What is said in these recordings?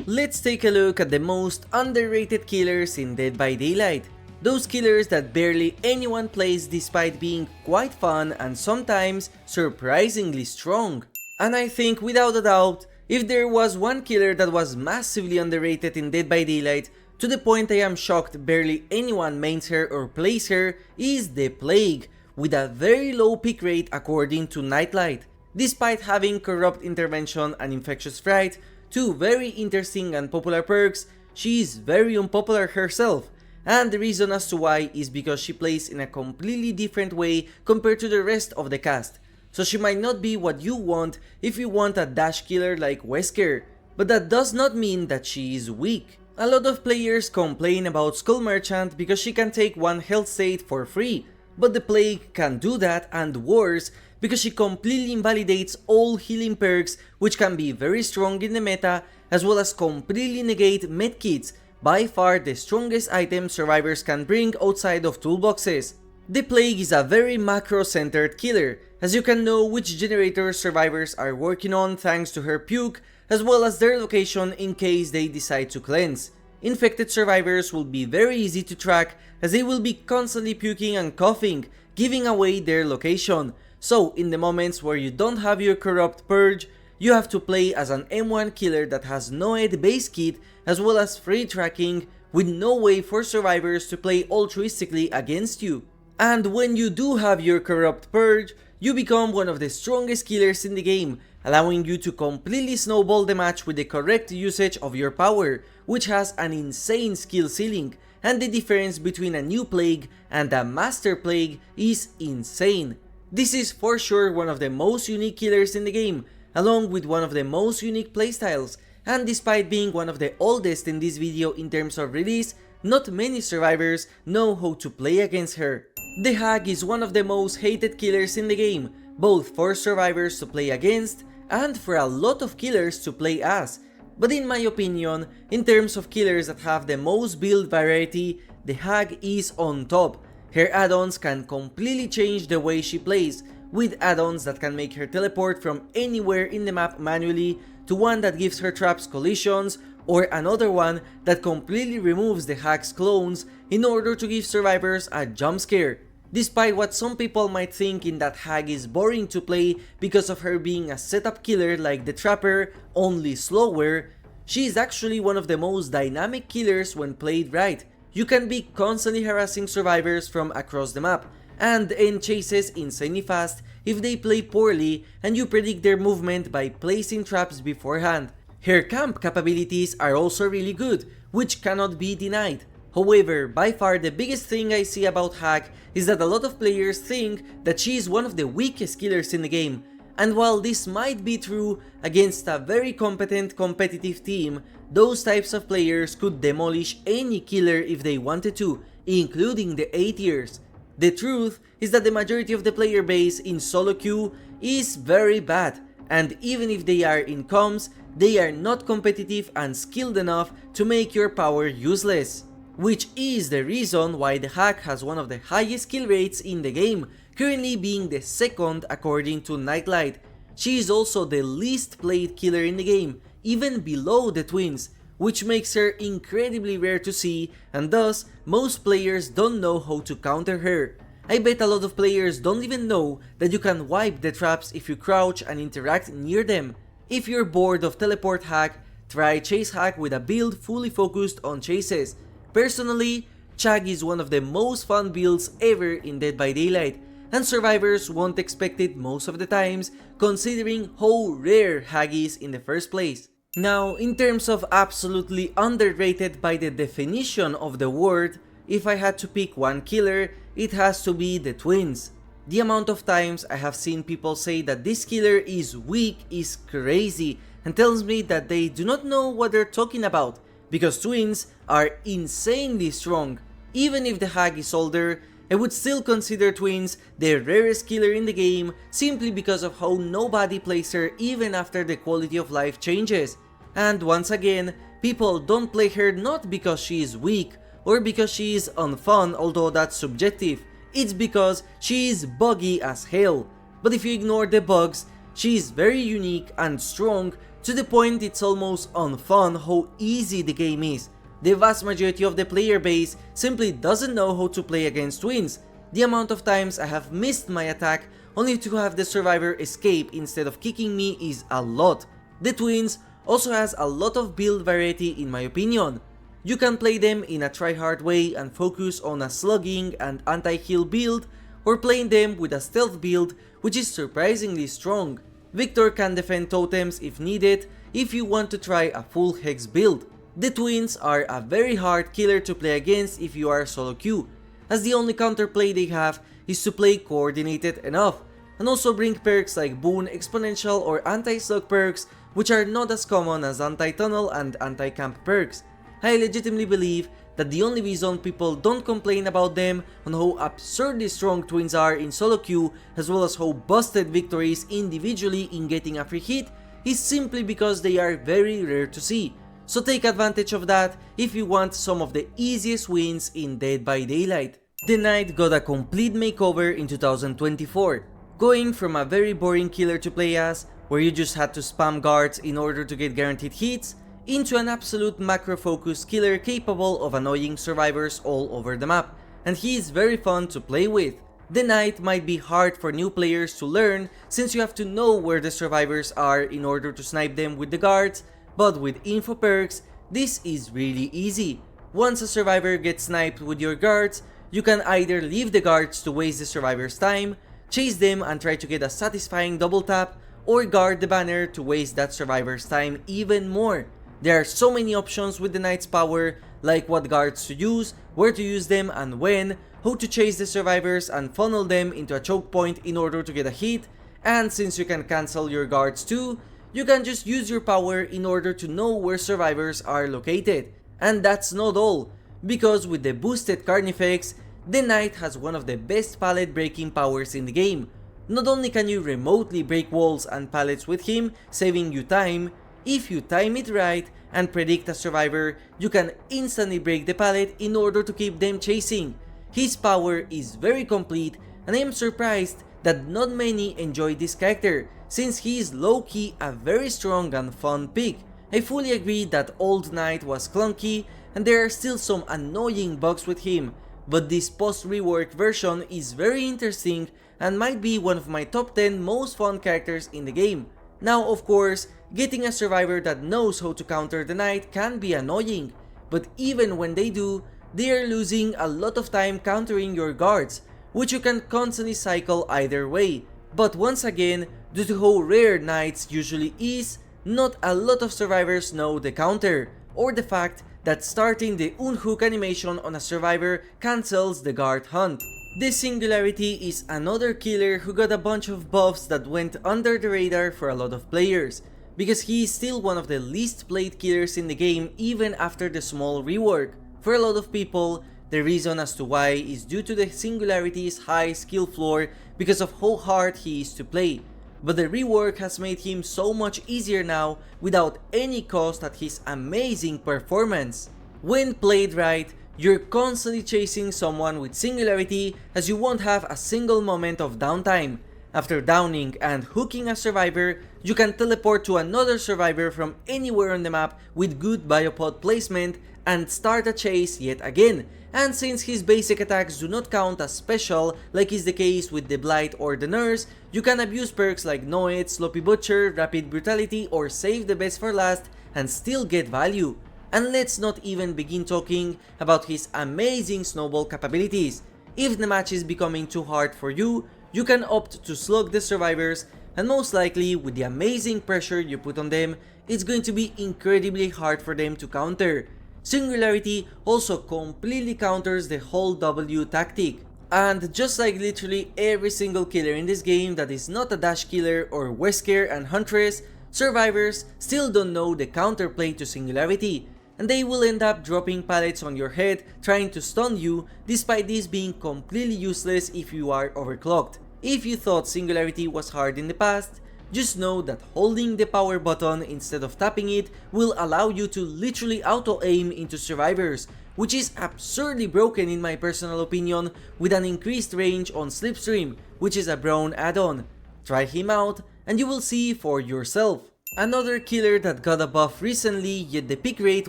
Let's take a look at the most underrated killers in Dead by Daylight. Those killers that barely anyone plays despite being quite fun and sometimes surprisingly strong. And I think without a doubt, if there was one killer that was massively underrated in Dead by Daylight, to the point I am shocked barely anyone mains her or plays her, is the Plague, with a very low pick rate according to Nightlight. Despite having Corrupt Intervention and Infectious Fright, two very interesting and popular perks, she is very unpopular herself, and the reason as to why is because she plays in a completely different way compared to the rest of the cast. So she might not be what you want if you want a dash killer like Wesker, but that does not mean that she is weak. A lot of players complain about Skull Merchant because she can take one health state for free, but the Plague can do that and worse because she completely invalidates all healing perks, which can be very strong in the meta, as well as completely negate medkits, by far the strongest item survivors can bring outside of toolboxes. The Plague is a very macro-centered killer, as you can know which generators survivors are working on thanks to her puke, as well as their location in case they decide to cleanse. Infected survivors will be very easy to track as they will be constantly puking and coughing, giving away their location. So in the moments where you don't have your Corrupt Purge, you have to play as an M1 killer that has no AD base kit as well as free tracking, with no way for survivors to play altruistically against you. And when you do have your Corrupt Purge, you become one of the strongest killers in the game, allowing you to completely snowball the match with the correct usage of your power, which has an insane skill ceiling, and the difference between a new Plague and a Master Plague is insane. This is for sure one of the most unique killers in the game, along with one of the most unique playstyles, and despite being one of the oldest in this video in terms of release, not many survivors know how to play against her. The Hag is one of the most hated killers in the game, both for survivors to play against and for a lot of killers to play as. But in my opinion, in terms of killers that have the most build variety, the Hag is on top. Her add-ons can completely change the way she plays, with add-ons that can make her teleport from anywhere in the map manually, to one that gives her traps collisions, or another one that completely removes the Hag's clones in order to give survivors a jump scare. Despite what some people might think in that Hag is boring to play because of her being a setup killer like the Trapper, only slower, she is actually one of the most dynamic killers when played right. You can be constantly harassing survivors from across the map, and end chases insanely fast if they play poorly and you predict their movement by placing traps beforehand. Her camp capabilities are also really good, which cannot be denied. However, by far the biggest thing I see about Hag is that a lot of players think that she is one of the weakest killers in the game, and while this might be true against a very competent competitive team, those types of players could demolish any killer if they wanted to, including the A tiers. The truth is that the majority of the player base in solo queue is very bad, and even if they are in comms, they are not competitive and skilled enough to make your power useless. Which is the reason why the Hag has one of the highest kill rates in the game, currently being the second according to Nightlight. She is also the least played killer in the game, even below the twins, which makes her incredibly rare to see, and thus most players don't know how to counter her. I bet a lot of players don't even know that you can wipe the traps if you crouch and interact near them. If you're bored of teleport Hag, try Chase Hag with a build fully focused on chases. Personally, Chag is one of the most fun builds ever in Dead by Daylight, and survivors won't expect it most of the times, considering how rare Hag is in the first place. Now, in terms of absolutely underrated by the definition of the word, if I had to pick one killer, it has to be the twins. The amount of times I have seen people say that this killer is weak is crazy, and tells me that they do not know what they're talking about, because twins are insanely strong. Even if the Hag is older, I would still consider twins the rarest killer in the game simply because of how nobody plays her even after the quality of life changes. And once again, people don't play her not because she is weak or because she is unfun, although that's subjective. It's because she is buggy as hell. But if you ignore the bugs, she is very unique and strong to the point it's almost unfun how easy the game is. The vast majority of the player base simply doesn't know how to play against twins. The amount of times I have missed my attack only to have the survivor escape instead of kicking me is a lot. The twins also has a lot of build variety in my opinion. You can play them in a tryhard way and focus on a slugging and anti-heal build, or playing them with a stealth build which is surprisingly strong. Victor can defend totems if needed if you want to try a full hex build. The twins are a very hard killer to play against if you are solo queue, as the only counterplay they have is to play coordinated enough, and also bring perks like boon, exponential or anti-slug perks which are not as common as anti-tunnel and anti-camp perks. I legitimately believe that the only reason people don't complain about them on how absurdly strong twins are in solo queue, as well as how busted Victor is individually in getting a free hit, is simply because they are very rare to see. So take advantage of that if you want some of the easiest wins in Dead by Daylight. The Knight got a complete makeover in 2024, going from a very boring killer to play as, where you just had to spam guards in order to get guaranteed hits, into an absolute macro-focused killer capable of annoying survivors all over the map, and he is very fun to play with. The Knight might be hard for new players to learn since you have to know where the survivors are in order to snipe them with the guards, but with info perks, this is really easy. Once a survivor gets sniped with your guards, you can either leave the guards to waste the survivor's time, chase them and try to get a satisfying double tap, or guard the banner to waste that survivor's time even more. There are so many options with the Knight's power, like what guards to use, where to use them and when, how to chase the survivors and funnel them into a choke point in order to get a hit, and since you can cancel your guards too, you can just use your power in order to know where survivors are located. And that's not all, because with the boosted Carnifex, the Knight has one of the best pallet breaking powers in the game. Not only can you remotely break walls and pallets with him, saving you time, if you time it right and predict a survivor, you can instantly break the pallet in order to keep them chasing. His power is very complete, and I am surprised that not many enjoy this character, since he is low-key a very strong and fun pick. I fully agree that Old Knight was clunky and there are still some annoying bugs with him, but this post-rework version is very interesting and might be one of my top 10 most fun characters in the game. Now of course, getting a survivor that knows how to counter the Knight can be annoying, but even when they do, they are losing a lot of time countering your guards, which you can constantly cycle either way. But once again, due to how rare Knights usually is, not a lot of survivors know the counter, or the fact that starting the unhook animation on a survivor cancels the guard hunt. The Singularity is another killer who got a bunch of buffs that went under the radar for a lot of players, because he is still one of the least played killers in the game even after the small rework. For a lot of people, the reason as to why is due to the Singularity's high skill floor because of how hard he is to play, but the rework has made him so much easier now without any cost at his amazing performance. When played right, you're constantly chasing someone with Singularity as you won't have a single moment of downtime. After downing and hooking a survivor, you can teleport to another survivor from anywhere on the map with good biopod placement and start a chase yet again. And since his basic attacks do not count as special like is the case with the Blight or the Nurse, you can abuse perks like Know It, Sloppy Butcher, Rapid Brutality or Save the Best for Last and still get value. And let's not even begin talking about his amazing snowball capabilities. If the match is becoming too hard for you, you can opt to slug the survivors, and most likely with the amazing pressure you put on them, it's going to be incredibly hard for them to counter. Singularity also completely counters the whole W tactic. And just like literally every single killer in this game that is not a dash killer or Wesker and Huntress, survivors still don't know the counterplay to Singularity, and they will end up dropping pallets on your head trying to stun you, despite this being completely useless if you are overclocked. If you thought Singularity was hard in the past, just know that holding the power button instead of tapping it will allow you to literally auto-aim into survivors, which is absurdly broken in my personal opinion, with an increased range on Slipstream, which is a Brown add-on. Try him out and you will see for yourself. Another killer that got a buff recently yet the pick rate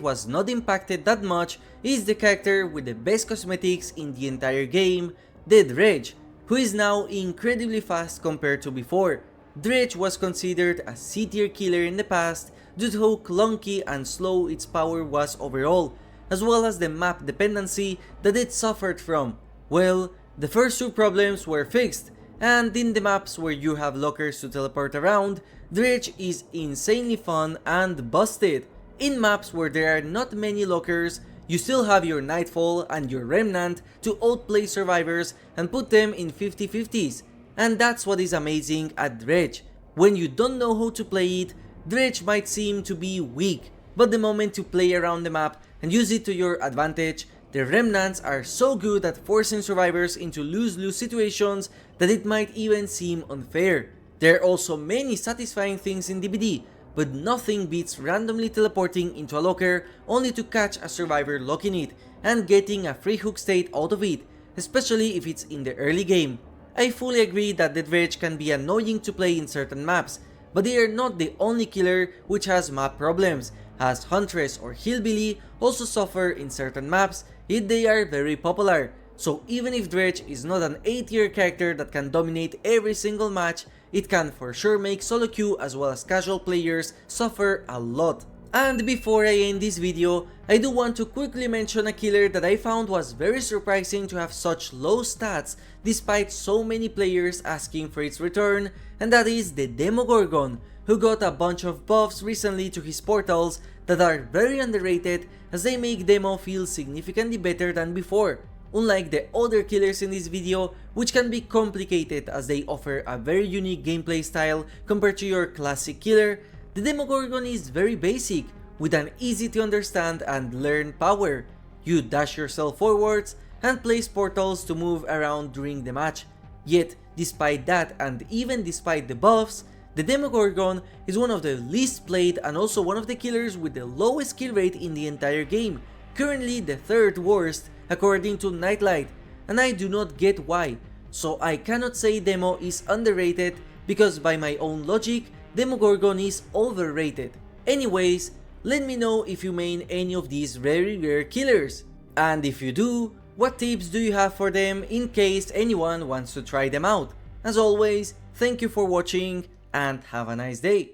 was not impacted that much is the character with the best cosmetics in the entire game, the Dredge, who is now incredibly fast compared to before. Dredge was considered a C tier killer in the past due to how clunky and slow its power was overall, as well as the map dependency that it suffered from. Well, the first two problems were fixed, and in the maps where you have lockers to teleport around, Dredge is insanely fun and busted. In maps where there are not many lockers, you still have your Nightfall and your Remnant to outplay survivors and put them in 50-50s, and that's what is amazing at Dredge. When you don't know how to play it, Dredge might seem to be weak, but the moment you play around the map and use it to your advantage, the Remnants are so good at forcing survivors into lose-lose situations that it might even seem unfair. There are also many satisfying things in DBD, but nothing beats randomly teleporting into a locker only to catch a survivor locking it and getting a free hook state out of it, especially if it's in the early game. I fully agree that the Dredge can be annoying to play in certain maps, but they are not the only killer which has map problems, as Huntress or Hillbilly also suffer in certain maps, yet they are very popular. So even if Dredge is not an A tier character that can dominate every single match, it can for sure make solo queue as well as casual players suffer a lot. And before I end this video, I do want to quickly mention a killer that I found was very surprising to have such low stats despite so many players asking for its return, and that is the Demogorgon, who got a bunch of buffs recently to his portals that are very underrated as they make Demo feel significantly better than before. Unlike the other killers in this video, which can be complicated as they offer a very unique gameplay style compared to your classic killer, the Demogorgon is very basic, with an easy to understand and learn power. You dash yourself forwards and place portals to move around during the match. Yet, despite that and even despite the buffs, the Demogorgon is one of the least played and also one of the killers with the lowest kill rate in the entire game, currently the third worst according to Nightlight, and I do not get why. So I cannot say Demo is underrated because by my own logic, Demogorgon is overrated. Anyways, let me know if you main any of these very rare killers, and if you do, what tips do you have for them in case anyone wants to try them out. As always, thank you for watching and have a nice day.